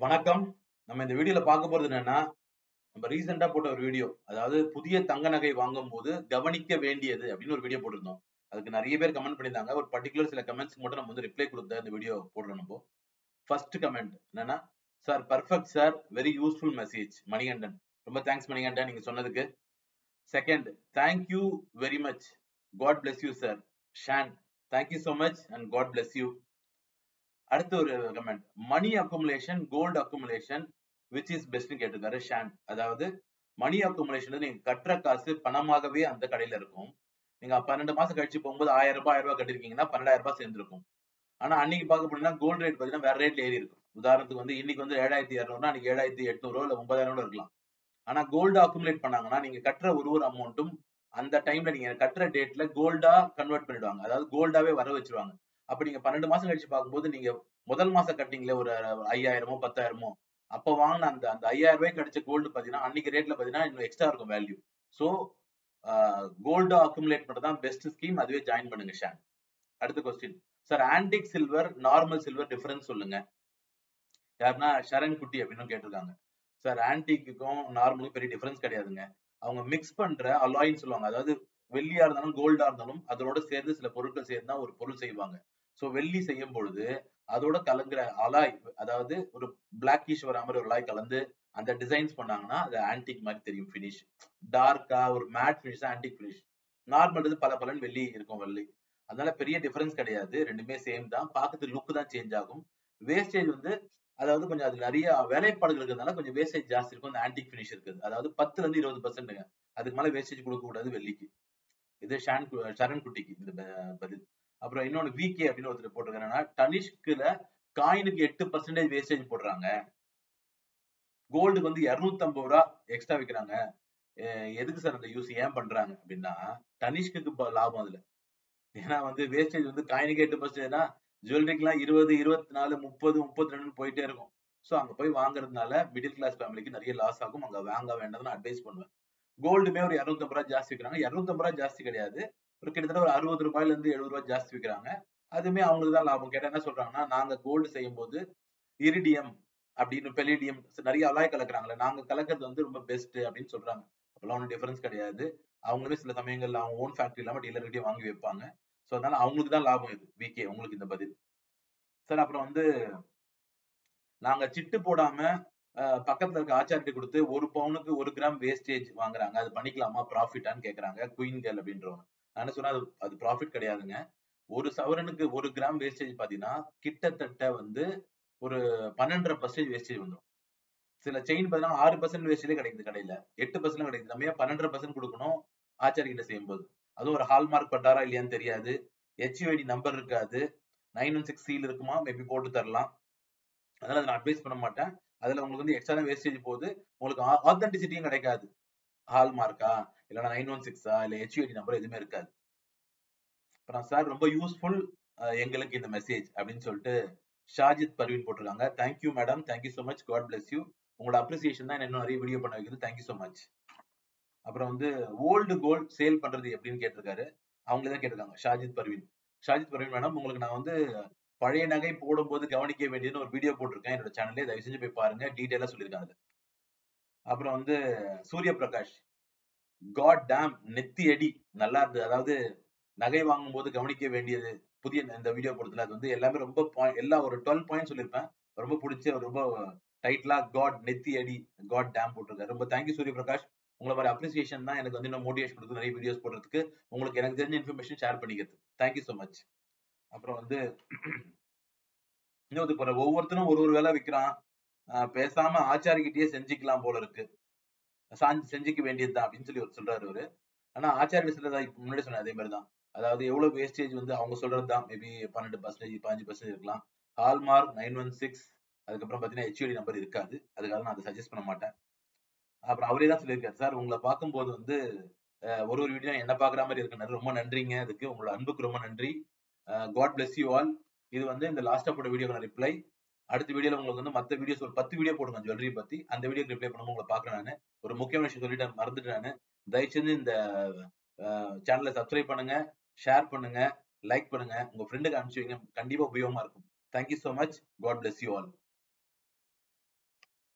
வணக்கம். நம்ம இந்த வீடியோல பார்க்க போறது என்னன்னா, நம்ம ரீசென்ட்டா போட்ட ஒரு வீடியோ. அதாவது புதிய தங்க நகை வாங்கும்போது கவனிக்க வேண்டியது அப்படின்னு ஒரு வீடியோ போட்டிருந்தோம். அதுக்கு நெறைய பேர் கமெண்ட் பண்ணியிருந்தாங்க. ஒரு பர்ட்டிகுலர் சில கமெண்ட்ஸ்க்கு மட்டும் நம்ம வந்து ரிப்ளை குடுத்து இந்த வீடியோ போடுறோம் நம்போ. ஃபர்ஸ்ட் கமெண்ட் என்னன்னா, "sir perfect sir. Very useful message." Manikandan. ரொம்ப தேங்க்ஸ் மணிகண்டன் நீங்க சொன்னதுக்கு. Second, "thank you very much. God bless you sir." Shan. "Thank you so much and God bless you." அடுத்து ஒரு comment, money accumulation, gold accumulation which is பெஸ்ட்னு கேட்டிருக்காரு ஷான். அதாவது மணி accumulation நீங்க கட்டுற காசு பணமாகவே அந்த கடையில இருக்கும். நீங்க 12 மாசம் கழிச்சு போகும்போது ரூ. 1000 கட்டிருக்கீங்கன்னா ரூ. 12,000 சேர்ந்திருக்கும். ஆனா அன்னைக்கு பார்க்க போனீங்கன்னா கோல்டு ரேட் பாத்தீங்கன்னா வேற ரேட்ல ஏறி இருக்கும். உதாரணத்துக்கு வந்து இன்னைக்கு வந்து 7,200 அன்னைக்கு 7,800 இல்ல 9,000 இருக்கலாம். ஆனா கோல்டு அக்குமுலேட் பண்ணாங்கன்னா நீங்க கட்டுற ஒரு அமௌண்ட்டும் அந்த டைம்ல நீங்க கட்டுற டேட்ல கோல்டா கன்வெர்ட் பண்ணிடுவாங்க. அதாவது கோல்டாவே வர வச்சிருவாங்க. அப்ப நீங்க 12 மாசம் கழிச்சு பார்க்கும்போது நீங்க முதல் மாசம் கட்டிங்களே ஒரு 5,000மோ 10,000மோ அப்ப வாங்கின அந்த அந்த ரூ. 5,000 கிடைச்ச கோல்டு பாத்தீங்கன்னா அன்னைக்கு ரேட்ல பாத்தீங்கன்னா இன்னும் எக்ஸ்ட்ரா இருக்கும் வேல்யூ. சோ கோல்டா அக்குமுலேட் பண்றதுதான் பெஸ்ட் ஸ்கீம். அதுவே ஜாயின் பண்ணுங்க ஷான். அடுத்த question, sir antique silver normal silver difference சொல்லுங்க. யாருன்னா ஷரண் குட்டி அப்படின்னு கேட்டிருக்காங்க. சார் ஆன்டிக்குக்கும் நார்மலுக்கும் பெரிய டிஃபரன்ஸ் கிடையாதுங்க. அவங்க மிக்ஸ் பண்ற அலாய்ன்னு சொல்லுவாங்க. அதாவது வெள்ளியா இருந்தாலும் கோல்டா இருந்தாலும் அதோட சேர்ந்து சில பொருட்கள் சேர்ந்து தான் ஒரு பொருள் செய்வாங்க. சோ வெள்ளி செய்யும் பொழுது அதோட கலங்குற அலாய், அதாவது ஒரு பிளாக்கிஷ் வர மாதிரி ஒரு அலாய் கலந்து அந்த டிசைன்ஸ் பண்ணாங்கன்னா அது ஆன்டிக் மாதிரி தெரியும் ஃபினிஷ். டார்க்கா ஒரு மேட் ஃபினிஷ் தான் ஆன்டிக் ஃபினிஷ். நார்மல் இது பளபளன்னு வெள்ளி இருக்கும் வெள்ளி. அதனால பெரிய டிஃபரன்ஸ் கிடையாது. ரெண்டுமே சேம் தான். பார்க்கறதுக்கு லுக் தான் சேஞ்ச் ஆகும். வேஸ்டேஜ் வந்து அதாவது கொஞ்சம் அது நெறைய வேலைப்பாடுகள் இருக்கிறதுனால கொஞ்சம் வேஸ்டேஜ் ஜாஸ்தி இருக்கும். அந்த ஆன்டிக் ஃபினிஷ் இருக்குது. அதாவது 10ல இருந்து 20%ங்க. அதுக்கு மேல வேஸ்டேஜ் குடுக்கக் கூடாது வெள்ளிக்கு. இது சரண் குட்டிக்கு இந்த பதில். அப்புறம் இன்னொன்னு விகே அப்படின்னு ஒருத்தர் போட்டிருக்காரு. என்னன்னா தனிஷ்க்ல காயினுக்கு 8% வேஸ்டேஜ் போடுறாங்க. கோல்டுக்கு வந்து ரூ. 250 எக்ஸ்ட்ரா விக்கிறாங்க. எதுக்கு சார் அந்த யூஸ் ஏன் பண்றாங்க அப்படின்னா, தனிஷ்க்கு லாபம் அதுல. ஏன்னா வந்து வேஸ்டேஜ் வந்து காயினுக்கு 8%னா ஜுவல்லரிக்குலாம் 20, 24, 30, 32 போயிட்டே இருக்கும். சோ அங்க போய் வாங்குறதுனால மிடில் கிளாஸ் ஃபேமிலிக்கு நிறைய லாஸ் ஆகும். அங்க வாங்க வேண்டாம்னு நான் அட்வைஸ் பண்ணுவேன். கோல்டுமே ஒரு ரூ. 250 ஜாஸ்தி விக்கிறாங்க. ரூ. 250 ஜாஸ்தி கிடையாது. ஒரு கிட்டத்தட்ட ஒரு ரூ. 60 இருந்து ரூ. 70 ஜாஸ்தி விக்கிறாங்க. அதுவுமே அவங்களுக்கு தான் லாபம். கேட்டா என்ன சொல்றாங்கன்னா, நாங்க கோல்டு செய்யும்போது இரிடியம் அப்படின்னு பெலிடியம் நிறைய அலாய் கலக்குறாங்கல்ல. நாங்க கலக்குறது வந்து ரொம்ப பெஸ்ட் அப்படின்னு சொல்றாங்க. அப்பெல்லாம் ஒண்ணும் டிஃபரன்ஸ் கிடையாது. அவங்களுமே சில சமயங்கள்ல அவங்க ஓன் ஃபேக்டரி இல்லாம டீலர்கிட்டயே வாங்கி வைப்பாங்க. சோ அதனால அவங்களுக்கு தான் லாபம் இது. விகே உங்களுக்கு இந்த பதில். சார் அப்புறம் வந்து நாங்க சிட்டு போடாம பக்கத்துல இருக்க ஆச்சாரிட்ட குடுத்து 1 பவுனுக்கு 1 கிராம் வேஸ்டேஜ் வாங்குறாங்க. அது பண்ணிக்கலாமா? ப்ராஃபிட்டான்னு கேட்கறாங்க. குயின் கேர்ள் அப்படின்றவங்க. நான் என்ன சொன்னேன், அது ப்ராஃபிட் கிடையாதுங்க. 1 சவரனுக்கு 1 கிராம் வேஸ்டேஜ் பார்த்தீங்கன்னா, கிட்டத்தட்ட வந்து ஒரு 12.5% வேஸ்டேஜ் வந்துரும். சில செயின் பார்த்தீங்கன்னா 6% வேஸ்டேஜ்லயே கிடைக்குது கடையில. 8% கிடைக்குது. நம்ம ஏன் 12.5% குடுக்கணும்? ஆச்சாரி கிட்ட செய்யும்போது. அதுவும் ஒரு ஹால்மார்க் பட்டாரா இல்லையான்னு தெரியாது. HUID நம்பர் இருக்காது. 916 சீல் இருக்குமா? மேபி போட்டு தரலாம். அதனால அத நான் அட்வைஸ் பண்ண மாட்டேன். அதுல உங்களுக்கு வந்து எக்ஸ்ட்ரா தான் வேஸ்டேஜ் போகுது. உங்களுக்கு ஆத்தென்டிசிட்டியும் கிடைக்காது. ஹால்மார்க்கா, இல்லன்னா 916 இல்ல HUID நம்பர் எதுவுமே இருக்காது. அப்புறம் சார் ரொம்ப யூஸ்ஃபுல் எங்களுக்கு இந்த மெசேஜ் அப்படின்னு சொல்லிட்டு ஷாஜித் பர்வீன் போட்டிருக்காங்க. Thank you madam. Thank you so much. God bless you. உங்களோட அப்ரிசியேஷன் தான் என்ன இன்னும் நிறைய வீடியோ பண்ண வைக்குது. Thank you so much. அப்புறம் வந்து ஓல்டு கோல்ட் சேல் பண்றது எப்படின்னு கேட்டிருக்காரு. அவங்களே தான் கேட்டிருக்காங்க. ஷாஜித் பர்வீன். ஷாஜித் பர்வீன் மேடம், உங்களுக்கு நான் வந்து பழைய நகை போடும்போது கவனிக்க வேண்டியதுன்னு ஒரு வீடியோ போட்டிருக்கேன். என்னோட சேனல்லே தயவு செஞ்சு போய் பாருங்க. டீடைலா சொல்லியிருக்கேன் அதுல. அப்புறம் வந்து சூர்ய பிரகாஷ். காட் டாம் நெத்தி அடி நல்லா இருந்தது. அதாவது நகை வாங்கும்போது கவனிக்க வேண்டியது புதிய இந்த வீடியோ பொறுத்தல அது வந்து எல்லாமே ரொம்ப எல்லாம் ஒரு 12 பாயிண்ட் சொல்லியிருப்பேன். ரொம்ப பிடிச்சு அவர் ரொம்ப டைட்டிலா காட் நெத்தி அடி காட் டேம் போட்டிருக்காரு. ரொம்ப தேங்க்யூ சூரிய பிரகாஷ். உங்கள மாதிரி அப்ரிசியேஷன் தான் எனக்கு வந்து இன்னும் மோட்டிவேஷன் கொடுத்து நிறைய வீடியோஸ் போடுறதுக்கு, உங்களுக்கு எனக்கு தெரிஞ்ச இன்ஃபர்மேஷன் ஷேர் பண்ணிக்கிறது. Thank you so much. அப்புறம் வந்து இன்னொரு போற ஒவ்வொருத்தரும் ஒரு வேலை விக்கிறான். பேசாம ஆச்சாரிகிட்டயே செஞ்சுக்கலாம் போல இருக்கு. செஞ்சுக்க வேண்டியதுதான் அப்படின்னு சொல்லி ஒரு சொல்றாரு அவரு. ஆனா ஆச்சாரிய சிலர் முன்னாடி சொன்ன அதே மாதிரி தான். அதாவது எவ்வளவு வேஸ்டேஜ் வந்து அவங்க சொல்றது தான் மேபி 12% 15% இருக்கலாம். ஹால்மார்க் 916 அதுக்கப்புறம் பாத்தீங்கன்னா HUID நம்பர் இருக்காது. அதுக்காக நான் அதை சஜஸ்ட் பண்ண மாட்டேன். அப்புறம் அவரே தான் சொல்லியிருக்காரு. சார் உங்களை பார்க்கும்போது வந்து ஒரு வீடியோ என்ன பாக்குற மாதிரி இருக்கு. ரொம்ப நன்றிங்க. அதுக்கு உங்களோட அன்புக்கு ரொம்ப நன்றி. God bless you all. இது வந்து இந்த லாஸ்டா போட்ட வீடியோக்கான ரிப்ளை. அடுத்த வீடியோல உங்களுக்கு வந்து மத்த வீடியோஸ் ஒரு 10 வீடியோ போடுங்க ஜுவல்லரி பத்தி. அந்த வீடியோ ரிப்ளை பண்ணும்போது உங்களை பாக்குறேன் நானு. ஒரு முக்கியமான விஷயம் சொல்லிட்டேன் மறந்துட்டேன் நானு. தயவு செஞ்சு இந்த சேனலை சப்ஸ்கிரைப் பண்ணுங்க, ஷேர் பண்ணுங்க, லைக் பண்ணுங்க, உங்க ஃப்ரெண்டுக்கு அனுப்பிச்சு வைங்க. கண்டிப்பா உபயோகமா இருக்கும். Thank you so much. God bless you all.